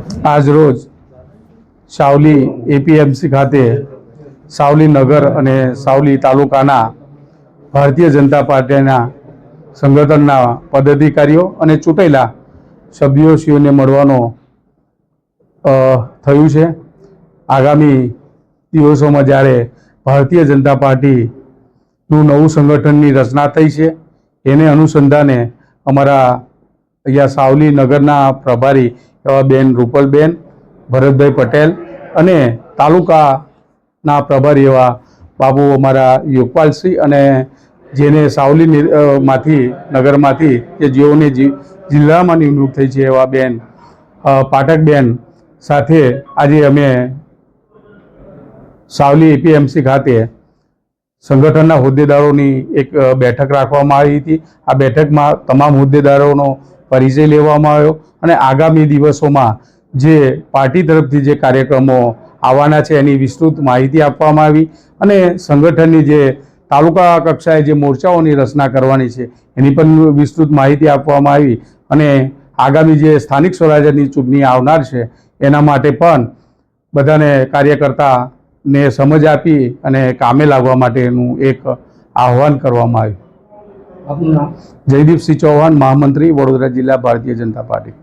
આજ રોજ સાવલી એપીએમસી ખાતે સાવલી નગર અને સાવલી તાલુકાના ભારતીય જનતા પાર્ટીના સંગઠનના પદાધિકારીઓ અને ચૂંટાયેલા સભ્યોશ્રીઓને મળવાનો થયું છે। આગામી દિવસોમાં જ્યારે ભારતીય જનતા પાર્ટીનું નવું સંગઠનની રચના થઈ છે એને અનુસંધાને અમારા અહીંયા સાવલી નગરના પ્રભારી એવા બેન રૂપલબેન ભરતભાઈ પટેલ અને તાલુકાના પ્રભારી એવા બાબુ અમારા યોગપાલસિંહ અને જેને સાવલી નગરમાંથી કે જેઓને જિલ્લામાં નિમણૂક થઈ છે એવા બેન પાઠકબેન સાથે આજે અમે સાવલી એપીએમસી ખાતે સંગઠનના હોદ્દેદારોની એક બેઠક રાખવામાં આવી હતી। આ બેઠકમાં તમામ હોદ્દેદારોનો પરિચય લેવામાં આવ્યો અને આગામી દિવસોમાં જે પાર્ટી તરફથી જે કાર્યક્રમો આવવાના છે એની વિસ્તૃત માહિતી આપવામાં આવી અને સંગઠનની જે તાલુકા કક્ષાએ જે મોરચાઓની રચના કરવાની છે એની પણ વિસ્તૃત માહિતી આપવામાં આવી અને આગામી જે સ્થાનિક સ્વરાજ્યની ચૂંટણી આવનાર છે એના માટે પણ બધાને કાર્યકર્તાને સમજ આપી અને કામે લાગવા માટેનું એક આહવાન કરવામાં આવ્યું। જયદીપસિંહ ચૌહાણ, મહામંત્રી, વડોદરા જિલ્લા ભારતીય જનતા પાર્ટી।